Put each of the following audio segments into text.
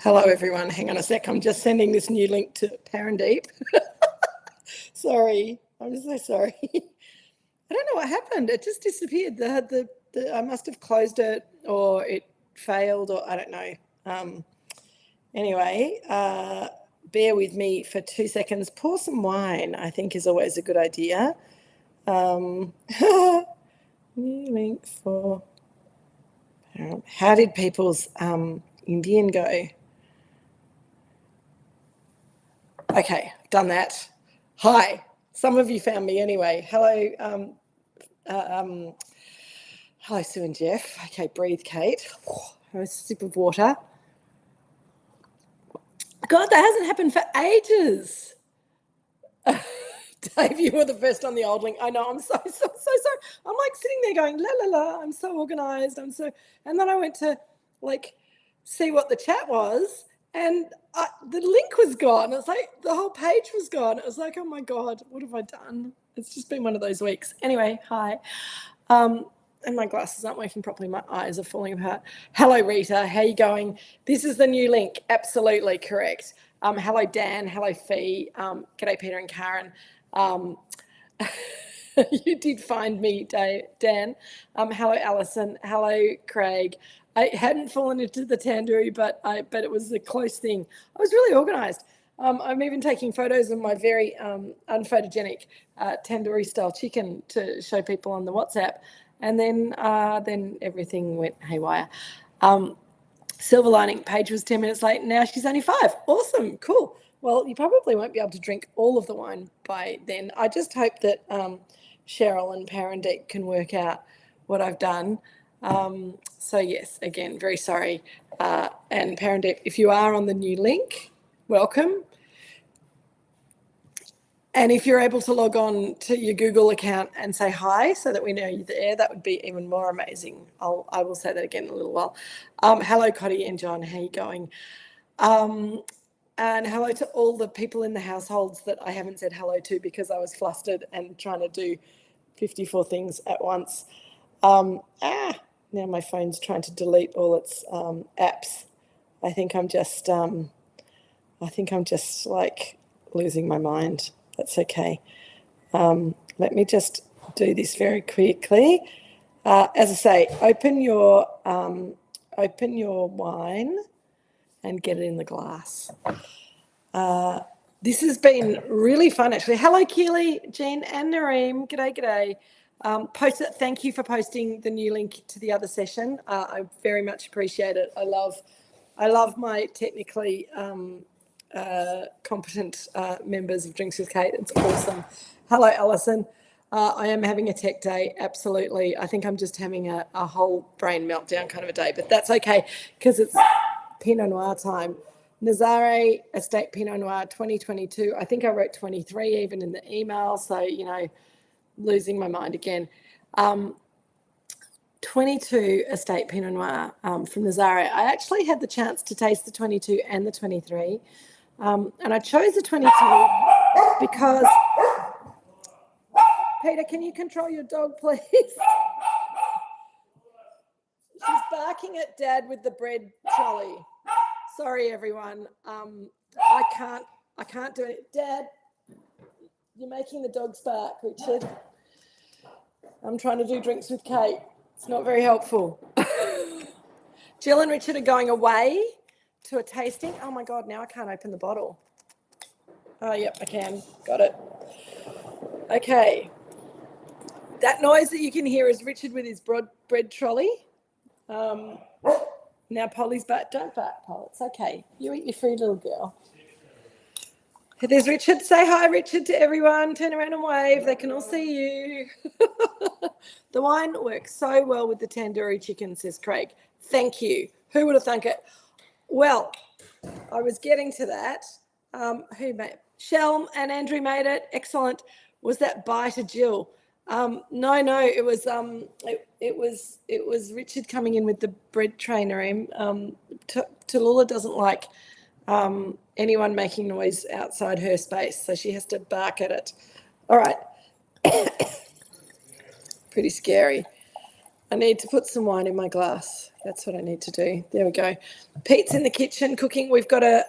Hello, everyone. Hang on a sec. I'm just sending this new link to Parandeep. Sorry. I'm so sorry. I don't know what happened. It just disappeared. I must have closed it or it failed or I don't know. Anyway, bear with me for 2 seconds. Pour some wine, I think, is always a good idea. New link for... How did people's Indian go? Okay, done that. Hi. Some of you found me anyway. Hello, hello, Sue and Jeff. Okay, breathe, Kate. Have a sip of water. God, that hasn't happened for ages. Dave, you were the first on the old link. I know, I'm so sorry. I'm like sitting there going, la, la, la, I'm so organised. And then I went to see what the chat was and the link was gone. It's like the whole page was gone. It was like, oh my God, what have I done? It's just been one of those weeks. Anyway, hi. And my glasses aren't working properly. My eyes are falling apart. Hello, Rita. How you going? This is the new link. Absolutely correct. Hello, Dan. Hello, Fee. G'day, Peter and Karen. You did find me, Dan. Hello, Alison. Hello, Craig. I hadn't fallen into the tandoori, but it was a close thing. I was really organised. I'm even taking photos of my very unphotogenic tandoori-style chicken to show people on the WhatsApp. And then everything went haywire. Silver lining, Paige was 10 minutes late. Now she's only 5. Awesome, cool. Well, you probably won't be able to drink all of the wine by then. I just hope that Cheryl and Parandeep can work out what I've done. So yes, again, very sorry. And Parandeep, if you are on the new link, welcome. And if you're able to log on to your Google account and say hi so that we know you're there, that would be even more amazing. I will say that again in a little while. Hello, Cotty and John. How are you going? And hello to all the people in the households that I haven't said hello to because I was flustered and trying to do 54 things at once. Now my phone's trying to delete all its apps. I think I'm just like losing my mind. That's okay. Let me just do this very quickly. As I say, open your wine and get it in the glass. This has been really fun, actually. Hello, Keely, Jean, and Nareem. G'day. Thank you for posting the new link to the other session. I very much appreciate it. I love my technically competent members of Drinks with Kate. It's awesome. Hello, Alison. I am having a tech day, absolutely. I think I'm just having a whole brain meltdown kind of a day, but that's okay because it's Pinot Noir time. Nazaaray Estate Pinot Noir 2022. I think I wrote 23 even in the email, so, losing my mind again. 22 Estate Pinot Noir from Nazaaray. I actually had the chance to taste the 22 and the 23. And I chose the 22 because... Peter, can you control your dog, please? She's barking at Dad with the bread trolley. Sorry, everyone. I can't do it. Dad, you're making the dogs bark, Richard. I'm trying to do Drinks with Kate. It's not very helpful. Jill and Richard are going away to a tasting. Oh, my God, now I can't open the bottle. Oh, yep, I can. Got it. Okay. That noise that you can hear is Richard with his bread trolley. Now Polly's back. Don't bark, Polly. It's okay. You eat your food, little girl. There's Richard. Say hi, Richard, to everyone. Turn around and wave. They can all see you. The wine works so well with the tandoori chicken, says Craig. Thank you. Who would have thunk it? Well, I was getting to that. Who made it? Shell and Andrew made it. Excellent. Was that bye to Jill? No. It was Richard coming in with the bread trainer. Tallulah doesn't like anyone making noise outside her space, so she has to bark at it. All right. Pretty scary. I need to put some wine in my glass. That's what I need to do. There we go. Pete's in the kitchen cooking. We've got a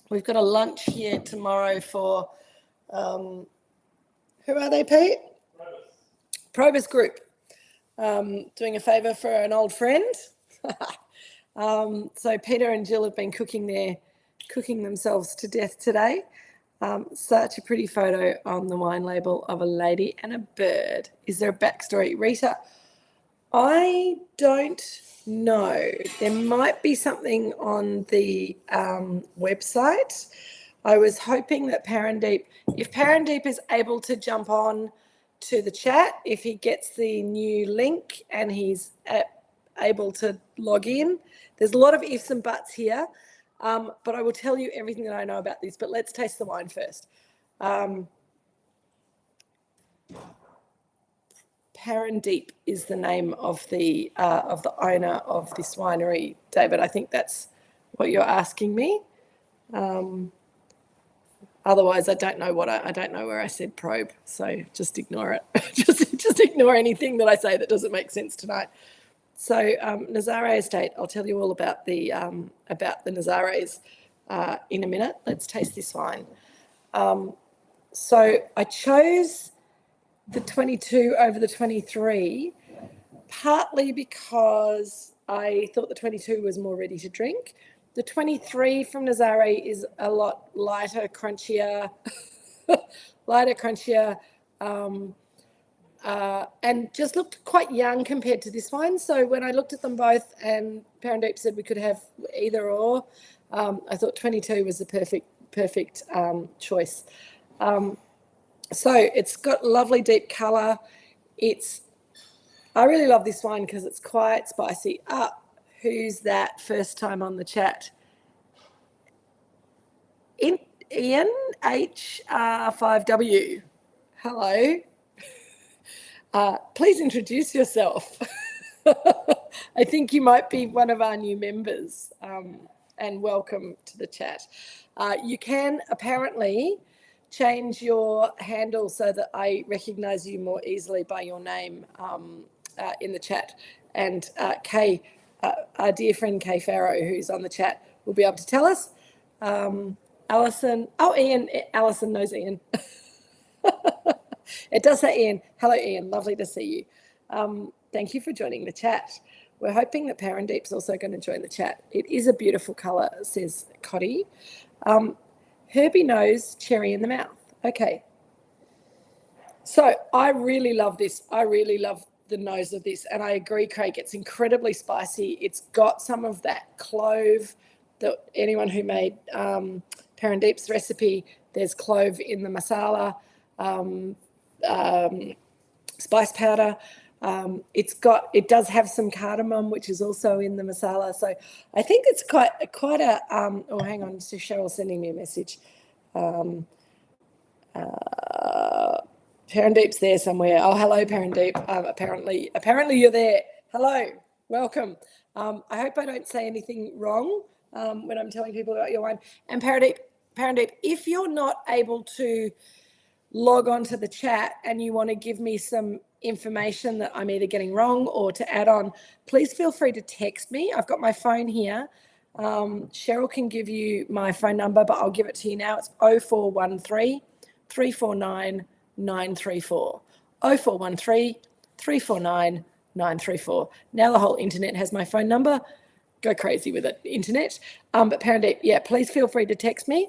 lunch here tomorrow for who are they, Pete? Probus Group. Doing a favour for an old friend. So Peter and Jill have been cooking themselves to death today. Such a pretty photo on the wine label of a lady and a bird. Is there a backstory? Rita, I don't know. There might be something on the website. I was hoping that if Parandeep is able to jump on to the chat, if he gets the new link and he's able to log in. There's a lot of ifs and buts here, but I will tell you everything that I know about this. But let's taste the wine first. Parandeep is the name of the owner of this winery, David. I think that's what you're asking me. Otherwise, I don't know where I said probe, so just ignore it. just ignore anything that I say that doesn't make sense tonight. So Nazaaray Estate, I'll tell you all about the Nazaarays in a minute. Let's taste this wine. So I chose the 22 over the 23, partly because I thought the 22 was more ready to drink. The 23 from Nazaaray is a lot lighter, crunchier, and just looked quite young compared to this wine. So when I looked at them both and Parandeep said we could have either or, I thought 22 was the perfect choice. So it's got lovely deep colour. I really love this wine because it's quite spicy. Who's that first time on the chat? Ian HR5W. Hello. Please introduce yourself. I think you might be one of our new members, and welcome to the chat. You can apparently change your handle so that I recognise you more easily by your name in the chat. And Kay, our dear friend Kay Farrow, who's on the chat, will be able to tell us. Alison, Ian, Alison knows Ian. It does say Ian. Hello, Ian. Lovely to see you. Thank you for joining the chat. We're hoping that Parandeep's also going to join the chat. It is a beautiful colour, says Cotty. Herbie nose, cherry in the mouth. Okay. So I really love this. I really love the nose of this. And I agree, Craig, it's incredibly spicy. It's got some of that clove that anyone who made Parandeep's recipe, there's clove in the masala, spice powder. It does have some cardamom, which is also in the masala. So I think it's quite a, oh, hang on, so Cheryl's sending me a message. Parandeep's there somewhere. Oh, hello, Parandeep. Apparently you're there. Hello, welcome. I hope I don't say anything wrong when I'm telling people about your wine. And Parandeep, if you're not able to log on to the chat and you want to give me some information that I'm either getting wrong or to add on, please feel free to text me. I've got my phone here. Cheryl can give you my phone number, but I'll give it to you now. It's 0413 349 934. 0413 349 934. Now the whole internet has my phone number. Go crazy with it, internet. But Parandeep, yeah, please feel free to text me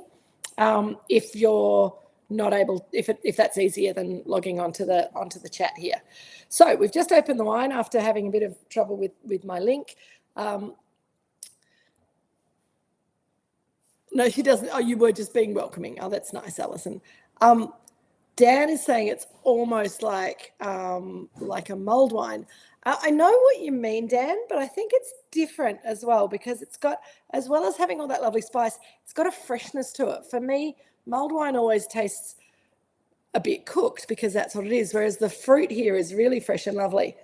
if you're not able, if that's easier than logging onto the chat here. So we've just opened the wine after having a bit of trouble with my link. No, she doesn't. Oh, you were just being welcoming. Oh, that's nice, Alison. Dan is saying it's almost like a mulled wine. I know what you mean, Dan, but I think it's different as well because it's got, as well as having all that lovely spice, it's got a freshness to it. For me, mulled wine always tastes a bit cooked because that's what it is, whereas the fruit here is really fresh and lovely.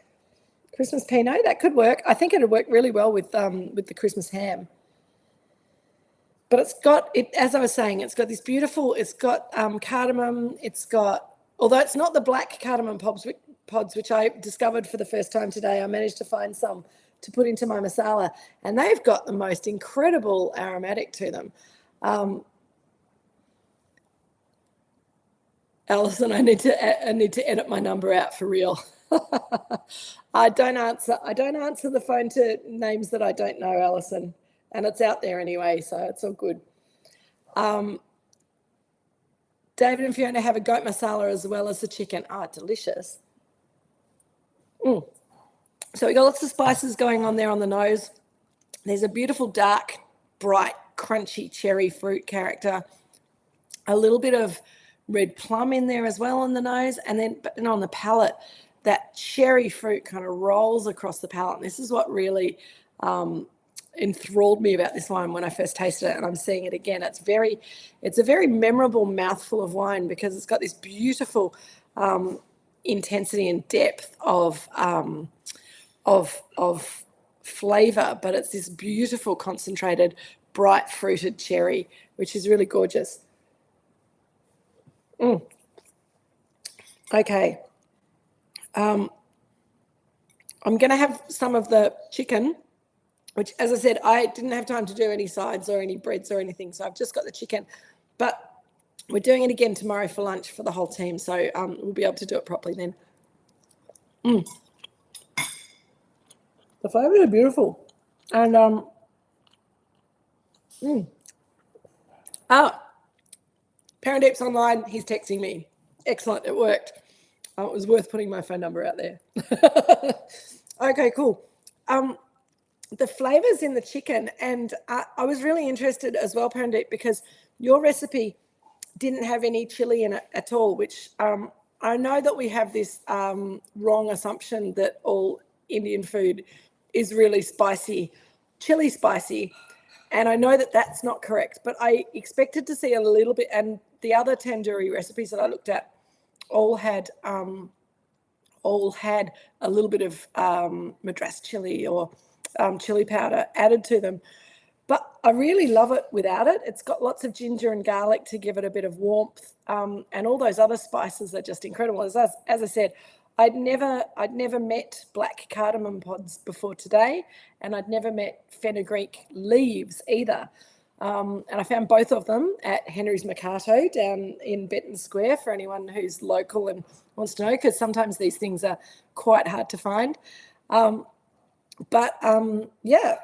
Christmas Pinot, that could work. I think it would work really well with the Christmas ham. But it's got, as I was saying, it's got this beautiful, it's got cardamom, it's got, although it's not the black cardamom pods, which I discovered for the first time today. I managed to find some to put into my masala, and they've got the most incredible aromatic to them. Alison, I need to edit my number out for real. I don't answer the phone to names that I don't know, Alison, and it's out there anyway, so it's all good. David and Fiona have a goat masala as well as the chicken. Delicious. So we got lots of spices going on there on the nose. There's a beautiful dark, bright, crunchy cherry fruit character. A little bit of red plum in there as well on the nose, and then on the palate, that cherry fruit kind of rolls across the palate. And this is what really enthralled me about this wine when I first tasted it, and I'm seeing it again. It's a very memorable mouthful of wine because it's got this beautiful intensity and depth of flavor, but it's this beautiful concentrated bright fruited cherry, which is really gorgeous. Okay. I'm going to have some of the chicken, which, as I said, I didn't have time to do any sides or any breads or anything, so I've just got the chicken. But we're doing it again tomorrow for lunch for the whole team, so we'll be able to do it properly then. The flavours are beautiful. And Parandeep's online. He's texting me. Excellent. It worked. It was worth putting my phone number out there. Okay, cool. The flavours in the chicken, and I was really interested as well, Parandeep, because your recipe didn't have any chili in it at all, which I know that we have this wrong assumption that all Indian food is really spicy, chili spicy. And I know that that's not correct, but I expected to see a little bit, and the other tandoori recipes that I looked at all had a little bit of madras chili or chili powder added to them. But I really love it without it. It's got lots of ginger and garlic to give it a bit of warmth, and all those other spices are just incredible. As I said, I'd never met black cardamom pods before today, and I'd never met fenugreek leaves either. And I found both of them at Henry's Mercato down in Benton Square for anyone who's local and wants to know, because sometimes these things are quite hard to find. Yeah,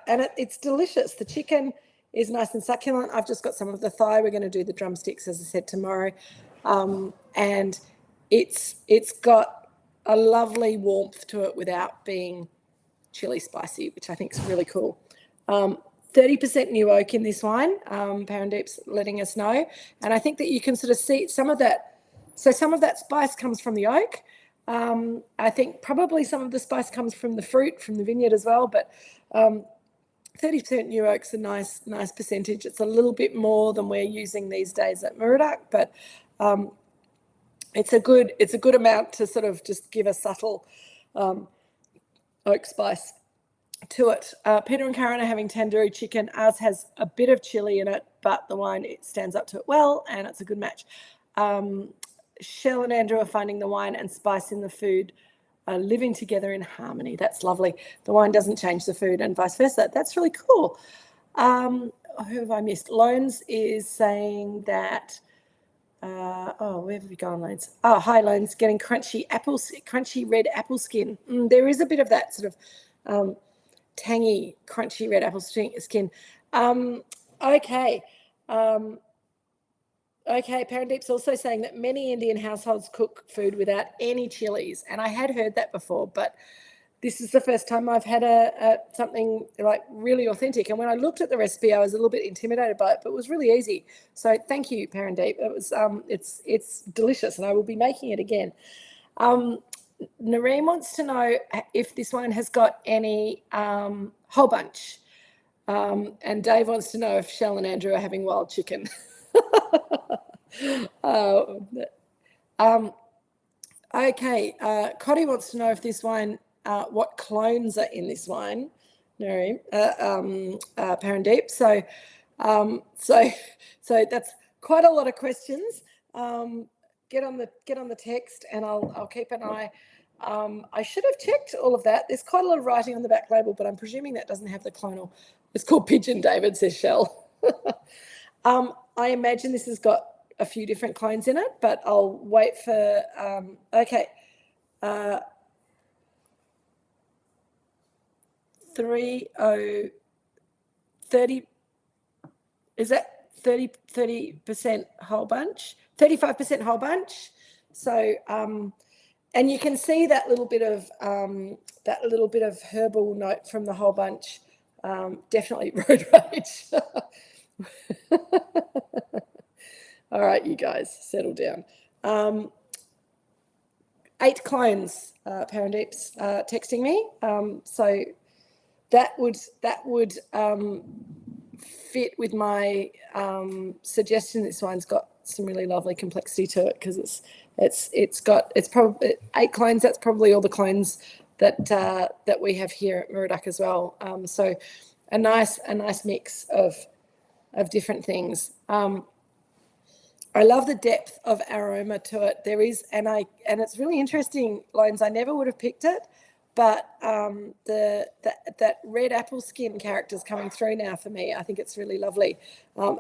and it's delicious. The chicken is nice and succulent. I've just got some of the thigh. We're going to do the drumsticks, as I said, tomorrow. And it's got a lovely warmth to it without being chili spicy, which I think is really cool. 30% new oak in this wine, Parandeep's letting us know. And I think that you can sort of see some of that. So some of that spice comes from the oak. I think probably some of the spice comes from the fruit, from the vineyard as well. But 30% new oak's a nice percentage. It's a little bit more than we're using these days at Moorooduc, but it's a good amount to sort of just give a subtle oak spice to it. Peter and Karen are having tandoori chicken. Ours has a bit of chili in it, but the wine, it stands up to it well, and it's a good match. Shell and Andrew are finding the wine and spice in the food living together in harmony. That's lovely. The wine doesn't change the food and vice versa. That's really cool. Who have I missed? Loans is saying that, where have we gone, Loans? Oh, hi, Loans, getting crunchy red apple skin. There is a bit of that sort of tangy, crunchy red apple skin. Okay. Okay, Parandeep's also saying that many Indian households cook food without any chilies, and I had heard that before, but this is the first time I've had something like really authentic. And when I looked at the recipe, I was a little bit intimidated by it, but it was really easy. So thank you, Parandeep. It was it's delicious, and I will be making it again. Nareem wants to know if this one has got any whole bunch, and Dave wants to know if Shell and Andrew are having wild chicken. Okay, Cotty wants to know if this wine, what clones are in this wine, Parandeep. So that's quite a lot of questions. Get on the text, and I'll keep an eye I should have checked all of that. There's quite a lot of writing on the back label, but I'm presuming that doesn't have the clonal. It's called Pigeon David, says Shell. I imagine this has got a few different clones in it, but I'll wait for, okay. 30, is that 30% whole bunch? 35% whole bunch. So, and you can see that little bit of herbal note from the whole bunch. Definitely road rage. All right, you guys, settle down. 8 clones, Parandeep's texting me. So that would fit with my suggestion. This wine's got some really lovely complexity to it because it's probably 8 clones. That's probably all the clones that we have here at Moorooduc as well. So a nice mix of different things. I love the depth of aroma to it. There is, and it's really interesting, Loans. I never would have picked it, but that red apple skin character is coming through now for me. I think it's really lovely,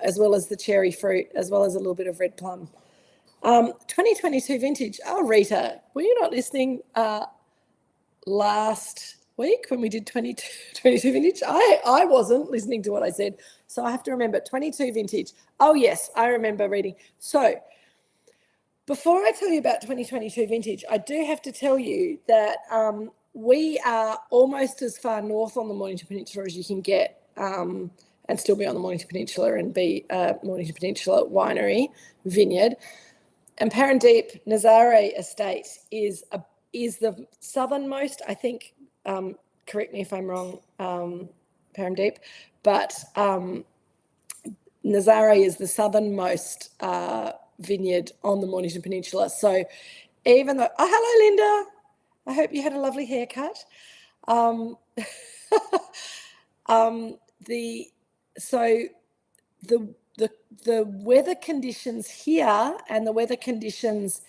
as well as the cherry fruit, as well as a little bit of red plum. 2022 vintage. Oh, Rita, were you not listening last week when we did 22 vintage? I wasn't listening to what I said, so I have to remember 22 vintage. Oh yes, I remember reading. So before I tell you about 2022 vintage, I do have to tell you that we are almost as far north on the Mornington Peninsula as you can get, and still be on the Mornington Peninsula and be a Mornington Peninsula winery, vineyard. And Parandeep Nazaaray Estate is the southernmost, I think. Correct me if I'm wrong, Parandeep, but Nazaaray is the southernmost vineyard on the Mornington Peninsula. So even though, oh, hello, Linda. I hope you had a lovely haircut. The weather conditions here and the weather conditions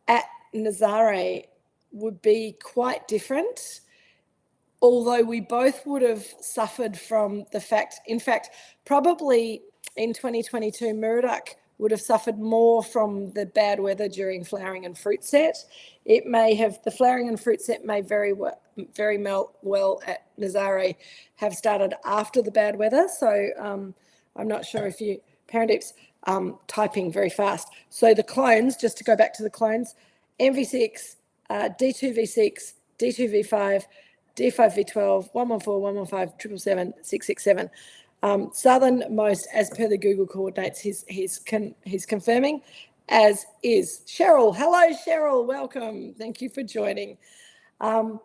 at Nazaaray would be quite different, although we both would have suffered from the fact, in fact, probably in 2022, Moorooduc would have suffered more from the bad weather during flowering and fruit set. It may have, the flowering and fruit set may very well at Nazaaray have started after the bad weather. So I'm not sure if you, Parandeep's typing very fast. So the clones, just to go back to the clones, MV6, D2V6, D2V5, D5V12, 114, 115, 777, 667. Southernmost, as per the Google coordinates, he's confirming, as is Cheryl. Hello, Cheryl. Welcome. Thank you for joining. So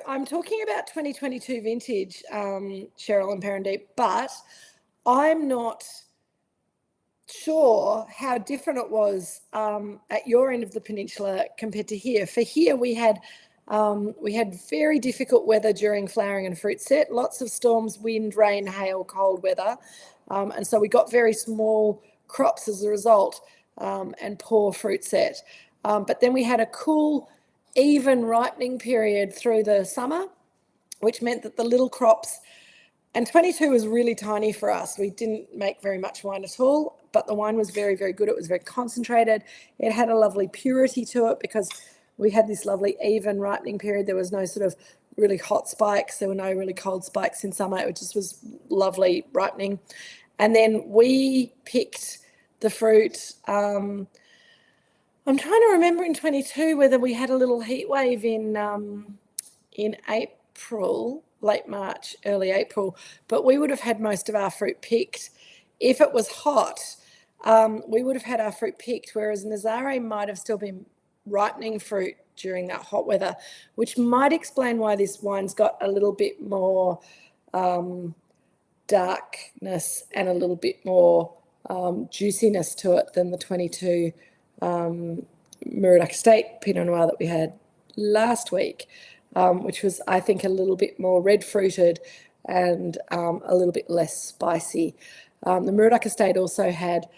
I'm talking about 2022 vintage, Cheryl and Parandeep, but I'm not sure how different it was at your end of the peninsula compared to here. For here, we had very difficult weather during flowering and fruit set, lots of storms, wind, rain, hail, cold weather. And so we got very small crops as a result, and poor fruit set. But then we had a cool, even ripening period through the summer, which meant that the little crops, and 22 was really tiny for us. We didn't make very much wine at all, but the wine was very, very good. It was very concentrated. It had a lovely purity to it because we had this lovely even ripening period. There was no sort of really hot spikes. There were no really cold spikes in summer. It just was lovely ripening. And then we picked the fruit. I'm trying to remember in 22 whether we had a little heat wave in April, late March, early April, but we would have had most of our fruit picked. If it was hot, we would have had our fruit picked, whereas Nazaaray might have still been ripening fruit during that hot weather, which might explain why this wine's got a little bit more darkness and a little bit more juiciness to it than the 22 Moorooduc Estate Pinot Noir that we had last week, which was, I think, a little bit more red fruited and a little bit less spicy. The Moorooduc Estate also had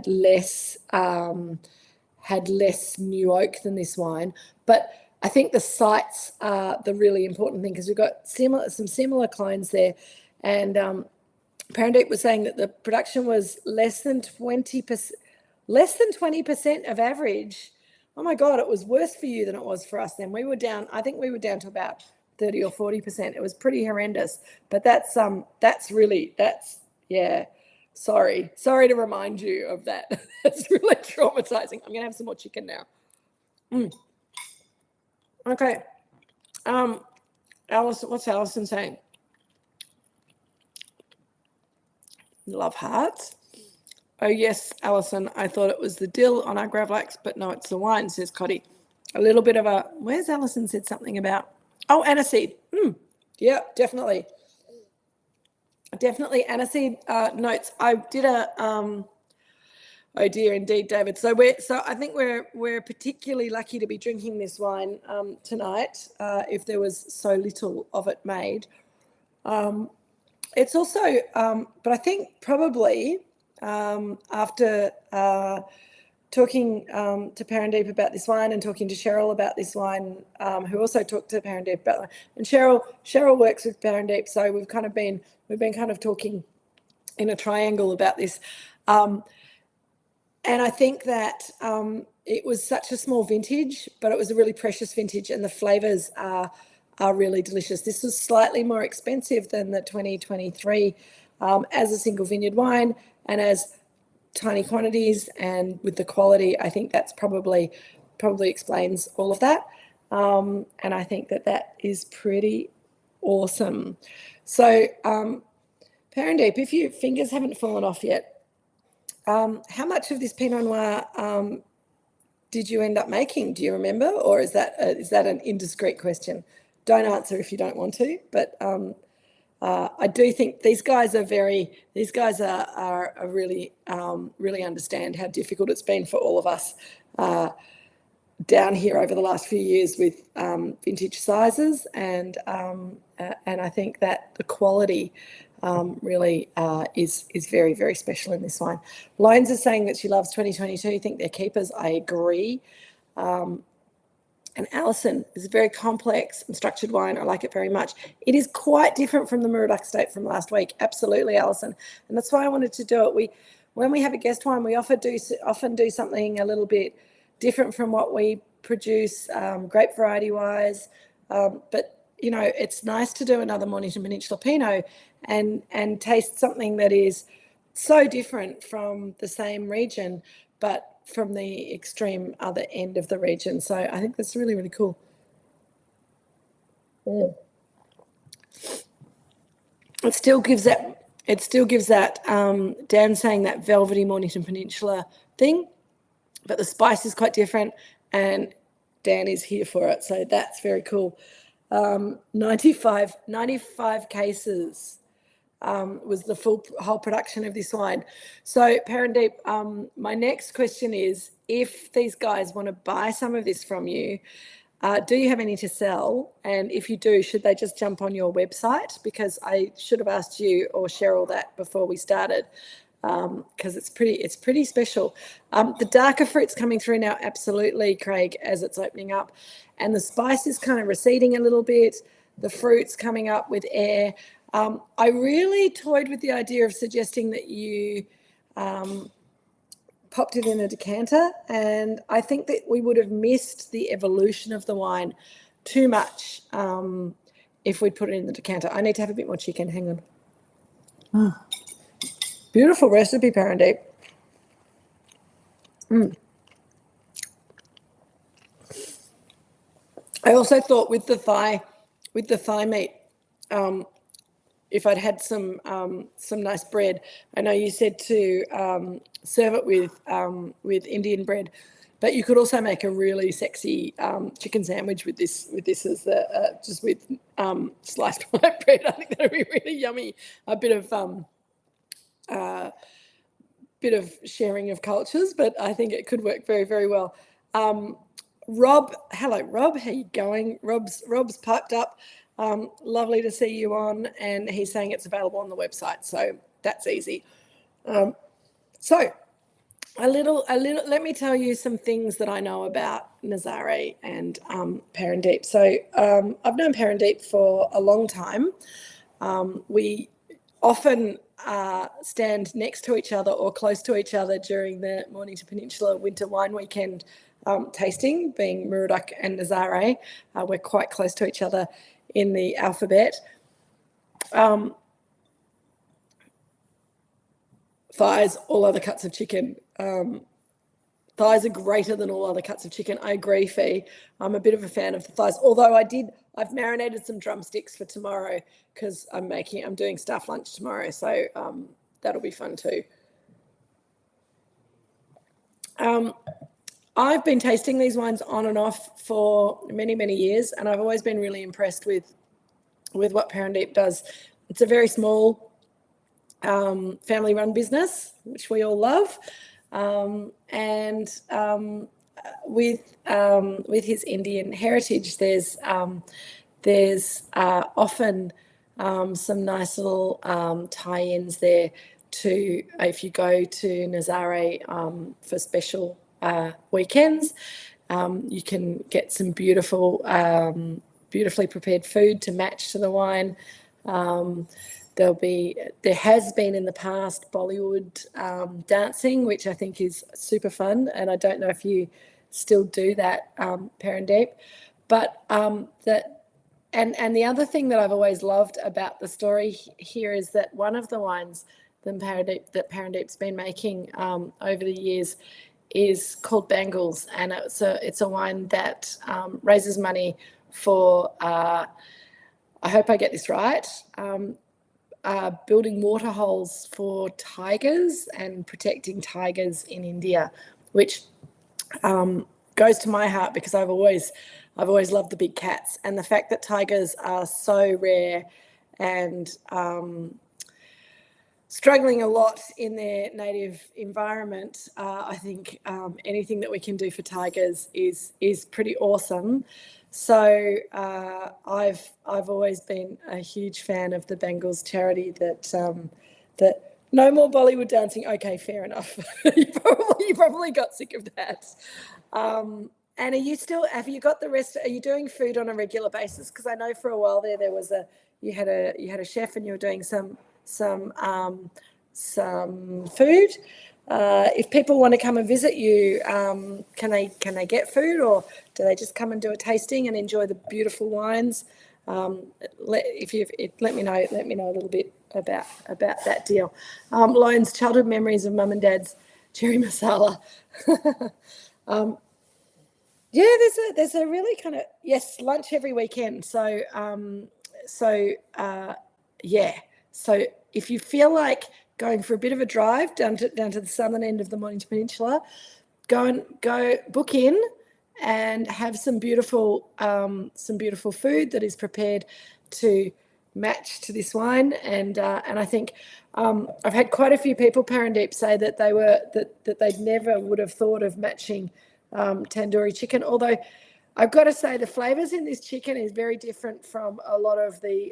less had less new oak than this wine. But I think the sites are the really important thing, because we've got some similar clones there. And Parandip was saying that the production was less than 20% of average. Oh my God, it was worse for you than it was for us then. We were down, I think we were down to about 30 or 40%. It was pretty horrendous. But that's yeah. Sorry to remind you of that. It's really traumatizing. I'm gonna have some more chicken now. Okay. Alison, what's Alison saying? Love hearts. Oh yes, Alison, I thought it was the dill on our Gravlax, but no, it's the wine, says Cotty. A little bit of a, where's Alison said something about? Oh, aniseed. Yeah, definitely. Definitely aniseed notes. I did a oh dear, indeed, David. So I think we're particularly lucky to be drinking this wine tonight. If there was so little of it made, it's also, but I think probably after talking to Parandip about this wine and talking to Cheryl about this wine, who also talked to Parandip about it. And Cheryl works with Parandip, so we've been kind of talking in a triangle about this. And I think that it was such a small vintage, but it was a really precious vintage, and the flavours are really delicious. This was slightly more expensive than the 2023 as a single vineyard wine and as tiny quantities, and with the quality, I think that's probably explains all of that. And I think that is pretty awesome. So, Parandip, if your fingers haven't fallen off yet, how much of this Pinot Noir did you end up making? Do you remember, or is that an indiscreet question? Don't answer if you don't want to. But I do think these guys are really really understand how difficult it's been for all of us down here over the last few years with vintage sizes, and I think that the quality really is very, very special in this wine. Loans is saying that she loves 2022. I think they're keepers. I agree. And Alison is a very complex and structured wine. I like it very much. It is quite different from the Moorooduc Estate from last week. Absolutely, Alison. And that's why I wanted to do it. When we have a guest wine, we often do something a little bit different from what we produce grape variety wise. But you know, it's nice to do another Mornington Peninsula Pinot and taste something that is so different from the same region, but from the extreme other end of the region. So I think that's really, really cool. It still gives that Dan saying that velvety Mornington Peninsula thing, but the spice is quite different, and Dan is here for it. So that's very cool. 95 cases was the whole production of this wine. So Parandip, my next question is, if these guys want to buy some of this from you, do you have any to sell? And if you do, should they just jump on your website? Because I should have asked you or Cheryl that before we started, because it's pretty special. The darker fruit's coming through now, absolutely, Craig, as it's opening up. And the spice is kind of receding a little bit. The fruit's coming up with air. I really toyed with the idea of suggesting that you popped it in a decanter, and I think that we would have missed the evolution of the wine too much if we'd put it in the decanter. I need to have a bit more chicken. Hang on. Beautiful recipe, Parandip. I also thought with the thigh meat, if I'd had some nice bread. I know you said to serve it with Indian bread, but you could also make a really sexy chicken sandwich with this as the just with sliced white bread. I think that'd be really yummy. A bit of sharing of cultures, but I think it could work very, very well. Rob, hello, Rob. How you going? Rob's piped up. Lovely to see you on, and he's saying it's available on the website, so that's easy. So Let me tell you some things that I know about Nazaaray and Perendeep. So I've known Perendeep for a long time. We often stand next to each other or close to each other during the Mornington Peninsula Winter Wine Weekend tasting, being Moorooduc and Nazaaray. We're quite close to each other in the alphabet. Thighs, all other cuts of chicken. Thighs are greater than all other cuts of chicken. I agree, Fee. I'm a bit of a fan of the thighs. Although I've marinated some drumsticks for tomorrow because I'm doing staff lunch tomorrow. So that'll be fun too. I've been tasting these wines on and off for many, many years, and I've always been really impressed with what Perendeep does. It's a very small family-run business, which we all love. With his Indian heritage, there's often some nice little tie-ins there to, if you go to Nazaaray for special weekends, you can get some beautifully prepared food to match to the wine. There has been in the past Bollywood dancing, which I think is super fun, and I don't know if you still do that, Perendeep. But the other thing that I've always loved about the story here is that one of the wines that Perendeep's been making over the years is called Bangles, and it's a wine that raises money for I hope I get this right. Building waterholes for tigers and protecting tigers in India, which goes to my heart because I've always loved the big cats, and the fact that tigers are so rare and struggling a lot in their native environment. I think anything that we can do for tigers is pretty awesome. So I've always been a huge fan of the Bangles charity that no more Bollywood dancing. Okay, fair enough. you probably got sick of that. And have you got the rest? Are you doing food on a regular basis? Because I know for a while there was you had a chef and you were doing some food. If people want to come and visit you, can they get food, or do they just come and do a tasting and enjoy the beautiful wines? Let me know a little bit about that deal. Loans, childhood memories of mum and dad's cherry masala. There's a really kind of, yes, lunch every weekend. So if you feel like going for a bit of a drive down to the southern end of the Mornington Peninsula, go book in and have some beautiful food that is prepared to match to this wine. And I think I've had quite a few people, Perendeep, say that they never would have thought of matching tandoori chicken. Although I've got to say the flavours in this chicken is very different from a lot of the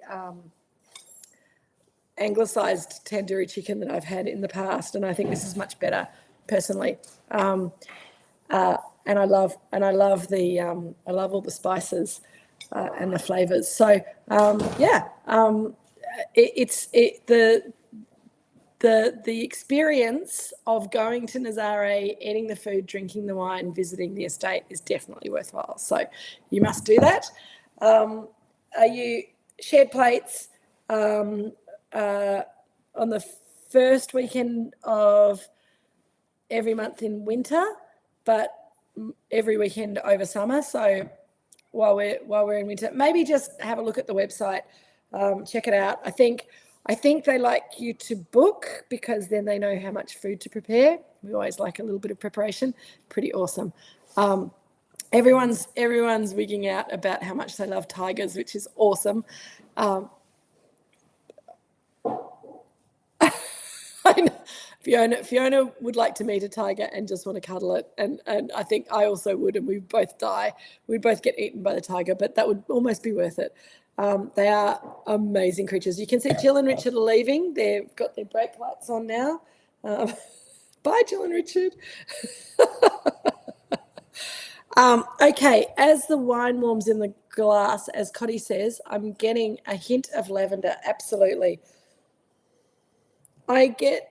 anglicised tandoori chicken that I've had in the past, and I think this is much better personally. And I love all the spices and the flavours. So the experience of going to Nazaaray, eating the food, drinking the wine, visiting the estate is definitely worthwhile. So you must do that. Are you shared plates? On the first weekend of every month in winter, but every weekend over summer. So while we're in winter, maybe just have a look at the website, check it out. I think they like you to book because then they know how much food to prepare. We always like a little bit of preparation. Pretty awesome. Everyone's wigging out about how much they love tigers, which is awesome. I know. Fiona would like to meet a tiger and just want to cuddle it, and I think I also would, and we'd both die. We'd both get eaten by the tiger, but that would almost be worth it. They are amazing creatures. You can see Jill and Richard are leaving. They've got their brake lights on now. Bye, Jill and Richard. Okay, as the wine warms in the glass, as Cotty says, I'm getting a hint of lavender. Absolutely. I get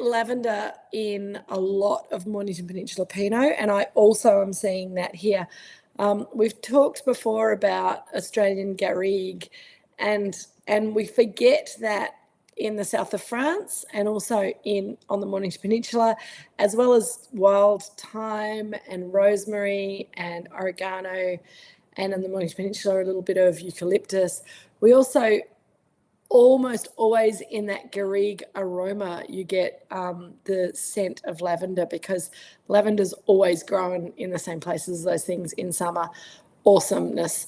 lavender in a lot of Mornington Peninsula Pinot, and I also am seeing that here. We've talked before about Australian Garrigue, and we forget that in the south of France and also on the Mornington Peninsula, as well as wild thyme and rosemary and oregano, and in the Mornington Peninsula a little bit of eucalyptus. We also almost always in that Garrigue aroma you get the scent of lavender, because lavender's always grown in the same places as those things in summer. Awesomeness.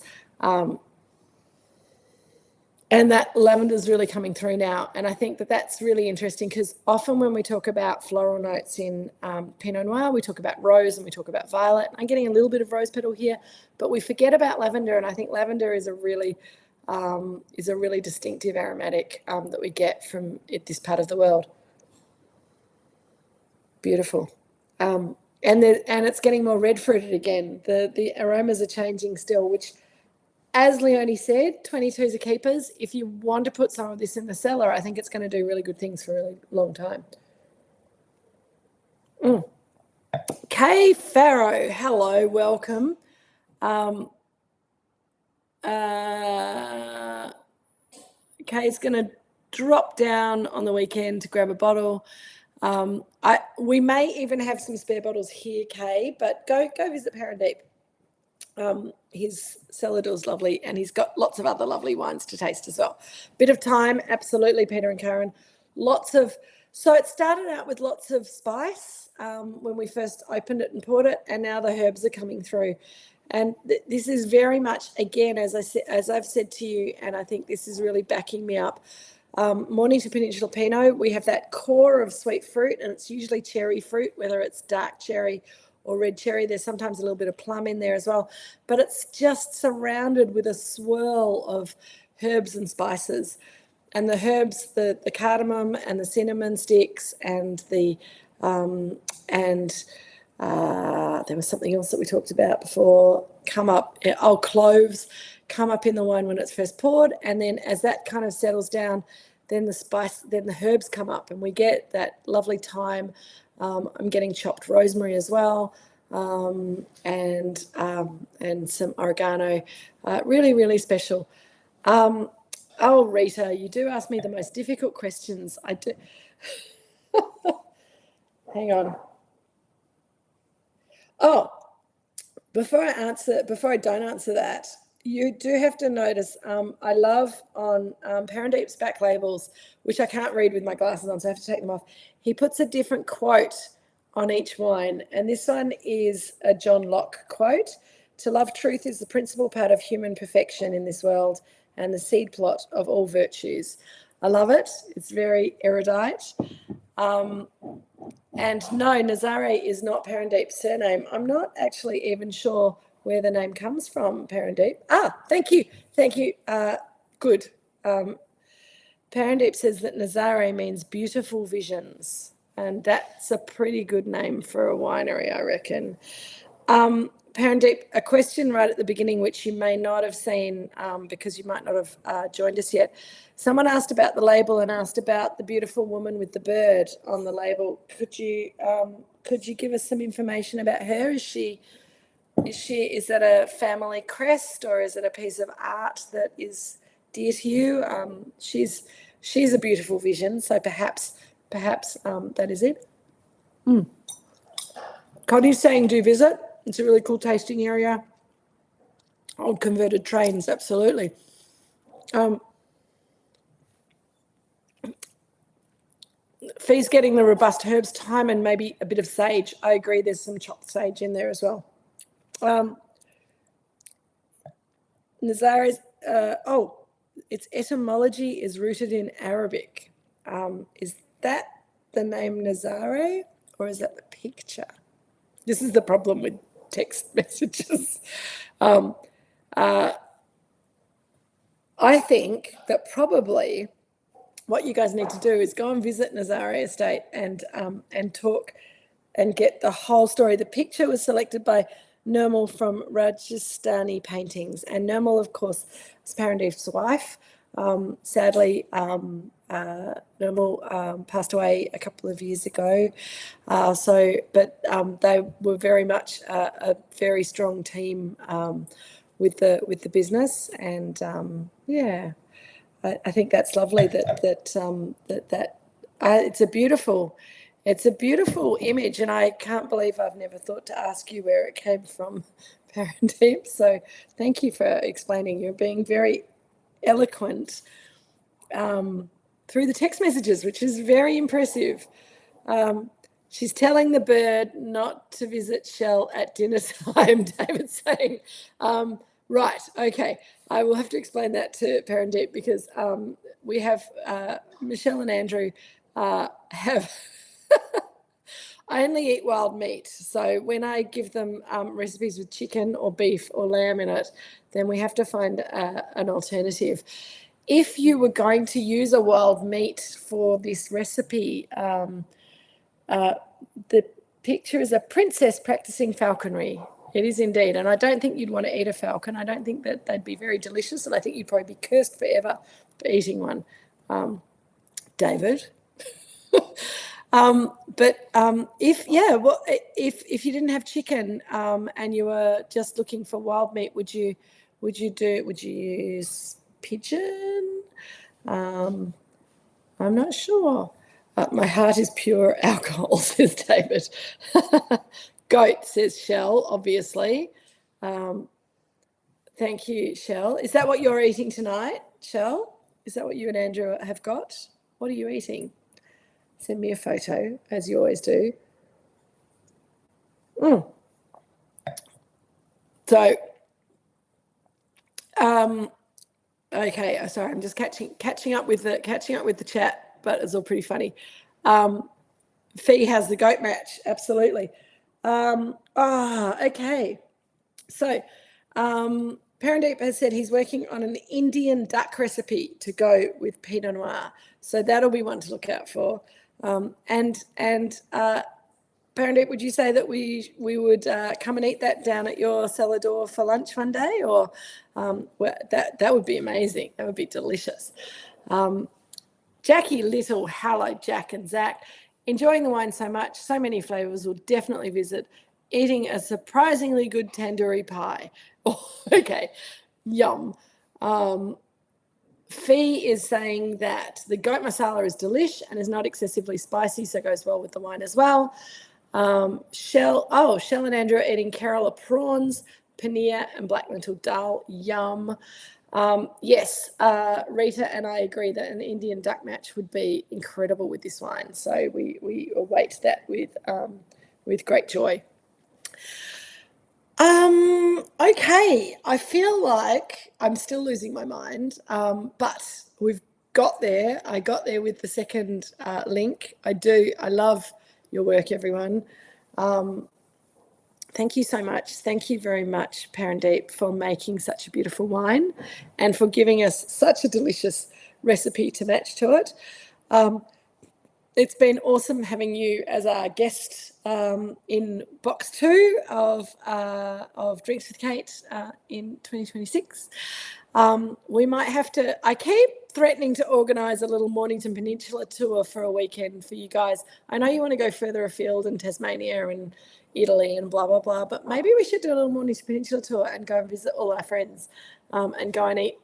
And that lavender's really coming through now. And I think that that's really interesting, because often when we talk about floral notes in Pinot Noir, we talk about rose and we talk about violet. I'm getting a little bit of rose petal here, but we forget about lavender. And I think lavender is a really distinctive aromatic that we get from this part of the world. Beautiful. And it's getting more red fruited again. The aromas are changing still, which, as Leonie said, 22s are keepers. If you want to put some of this in the cellar, I think it's going to do really good things for a really long time. Kay Farrow, hello, welcome. Kay's going to drop down on the weekend to grab a bottle. We may even have some spare bottles here, Kay, but go visit Parandeep. His cellar door's lovely, and he's got lots of other lovely wines to taste as well. Bit of time, absolutely, Peter and Karen. So it started out with lots of spice when we first opened it and poured it, and now the herbs are coming through. And this is very much, again, as I've said to you, and I think this is really backing me up. Mornington Peninsula Pinot, we have that core of sweet fruit, and it's usually cherry fruit, whether it's dark cherry or red cherry. There's sometimes a little bit of plum in there as well, but it's just surrounded with a swirl of herbs and spices. And the herbs, the cardamom and the cinnamon sticks, and there was something else that we talked about before, cloves come up in the wine when it's first poured, and then as that kind of settles down, then the herbs come up, and we get that lovely thyme. I'm getting chopped rosemary as well, and some oregano. Really, really special. Oh, Rita, you do ask me the most difficult questions. I do. Hang on. Oh, before I don't answer that, you do have to notice, I love on Parandeep's back labels, which I can't read with my glasses on, so I have to take them off. He puts a different quote on each wine, and this one is a John Locke quote. "To love truth is the principal part of human perfection in this world and the seed plot of all virtues." I love it. It's very erudite. And no, Nazaaray is not Parandeep's surname. I'm not actually even sure where the name comes from, Parandeep. Thank you. Good. Parandeep says that Nazaaray means beautiful visions, and that's a pretty good name for a winery, I reckon. Parandeep, a question right at the beginning, which you may not have seen because you might not have joined us yet. Someone asked about the label and asked about the beautiful woman with the bird on the label. Could you give us some information about her? Is that a family crest, or is it a piece of art that is dear to you? She's a beautiful vision, so perhaps that is it. Connie's saying do visit. It's a really cool tasting area. Old converted trains, absolutely. Fee's getting the robust herbs, thyme, and maybe a bit of sage. I agree, there's some chopped sage in there as well. Nazaaray's, its etymology is rooted in Arabic. Is that the name Nazaaray, or is that the picture? This is the problem with text messages. I think that probably what you guys need to do is go and visit Nazaaray Estate and talk and get the whole story. The picture was selected by Nirmal from Rajasthani Paintings, and Nirmal, of course, is Parandeep's wife. Sadly, Nirmal passed away a couple of years ago. But they were very much a very strong team with the business, and I think that's lovely. It's a beautiful image, and I can't believe I've never thought to ask you where it came from, Parandeep. So thank you for explaining. You're being very eloquent through the text messages, which is very impressive. She's telling the bird not to visit Shell at dinner time, David's saying. Right, okay. I will have to explain that to Parandeep, because we have Michelle and Andrew have I only eat wild meat. So when I give them recipes with chicken or beef or lamb in it, then we have to find an alternative. If you were going to use a wild meat for this recipe, the picture is a princess practicing falconry. It is indeed. And I don't think you'd want to eat a falcon. I don't think that they'd be very delicious. And I think you'd probably be cursed forever for eating one, David. If you didn't have chicken and you were just looking for wild meat, would you use pigeon? I'm not sure. My heart is pure alcohol, says David. Goat, says Shell, obviously. Thank you, Shell. Is that what you're eating tonight, Shell? Is that what you and Andrew have got? What are you eating? Send me a photo, as you always do. So, okay. Sorry, I'm just catching up with the chat, but it's all pretty funny. Fee has the goat match, absolutely. Okay. So, Parandeep has said he's working on an Indian duck recipe to go with Pinot Noir, so that'll be one to look out for. Parandeep, would you say that we would come and eat that down at your cellar door for lunch one day, or that would be amazing. That would be delicious. Jackie Little, hello, Jack and Zach. Enjoying the wine so much, so many flavours. Will definitely visit. Eating a surprisingly good tandoori pie. Oh, okay, yum. Fee is saying that the goat masala is delish and is not excessively spicy, so goes well with the wine as well. Shell and Andrew are eating Kerala prawns, paneer and black lentil dal. Yum. Yes, Rita and I agree that an Indian duck match would be incredible with this wine. So we await that with great joy. Okay, I feel like I'm still losing my mind, but we've got there. I got there with the second link. I love your work, everyone. Thank you so much. Thank you very much, Parandeep, for making such a beautiful wine and for giving us such a delicious recipe to match to it. It's been awesome having you as our guest in box 2 of Drinks with Kate in 2026. We might have to, I keep threatening to organise a little Mornington Peninsula tour for a weekend for you guys. I know you want to go further afield in Tasmania and Italy and blah, blah, blah, but maybe we should do a little Mornington Peninsula tour and go and visit all our friends and go and eat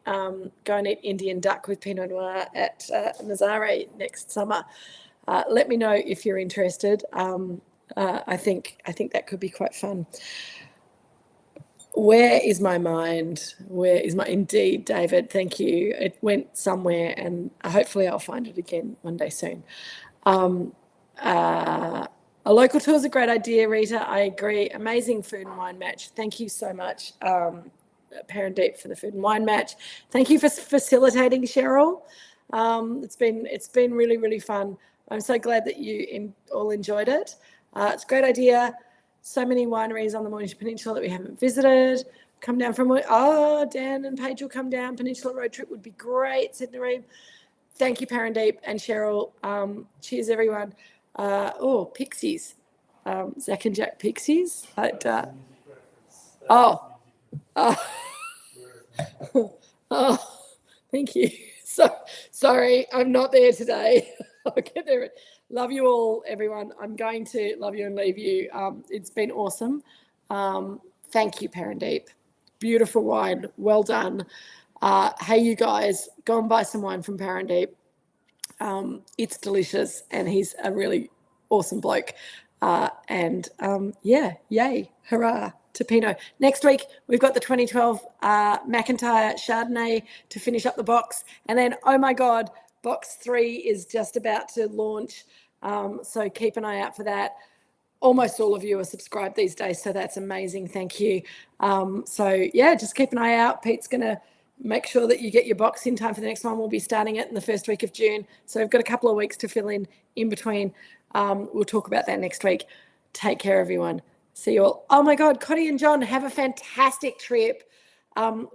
Indian duck with Pinot Noir at Nazaaray next summer. Let me know if you're interested. I think that could be quite fun. Where is my mind? Indeed, David, thank you. It went somewhere and hopefully I'll find it again one day soon. A local tour is a great idea, Rita. I agree. Amazing food and wine match. Thank you so much, Parandeep, for the food and wine match. Thank you for facilitating, Cheryl. It's been really, really fun. I'm so glad that you all enjoyed it. It's a great idea. So many wineries on the Mornington Peninsula that we haven't visited. Come down Dan and Paige will come down. Peninsula road trip would be great, said Nareem. Thank you, Parandeep and Cheryl. Cheers, everyone. Pixies. Zach and Jack Pixies. Oh, thank you. So sorry, I'm not there today. I'll get there. Love you all, everyone. I'm going to love you and leave you. It's been awesome. Thank you, Parandeep. Beautiful wine. Well done. Hey, you guys, go and buy some wine from Parandeep. It's delicious, and he's a really awesome bloke. Yay, hurrah to Pinot. Next week, we've got the 2012 McIntyre Chardonnay to finish up the box. And then, oh my God, box 3 is just about to launch. So keep an eye out for that. Almost all of you are subscribed these days, so that's amazing. Thank you. Just keep an eye out. Pete's going to make sure that you get your box in time for the next one. We'll be starting it in the first week of June. So we've got a couple of weeks to fill in between. We'll talk about that next week. Take care, everyone. See you all. Oh my God, Cotty and John, have a fantastic trip.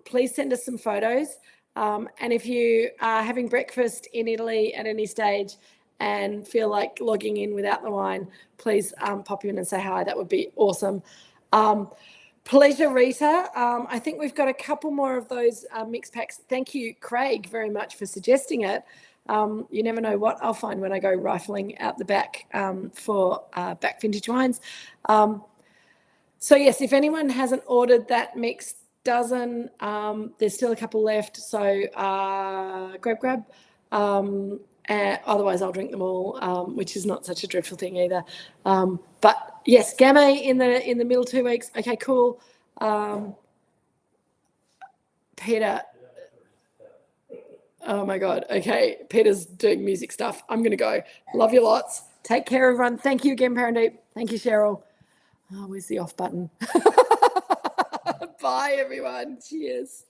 Please send us some photos. And if you are having breakfast in Italy at any stage and feel like logging in without the wine, please pop in and say hi. That would be awesome. Pleasure, Rita. I think we've got a couple more of those mix packs. Thank you, Craig, very much for suggesting it. You never know what I'll find when I go rifling out the back for back vintage wines. So yes, if anyone hasn't ordered that mixed dozen, there's still a couple left. So grab. Otherwise, I'll drink them all, which is not such a dreadful thing either. But yes, Gamay in the middle 2 weeks. Okay, cool. Peter. Oh my God. Okay, Peter's doing music stuff. I'm going to go. Love you lots. Take care, everyone. Thank you again, Parandeep. Thank you, Cheryl. Oh, where's the off button? Bye, everyone. Cheers.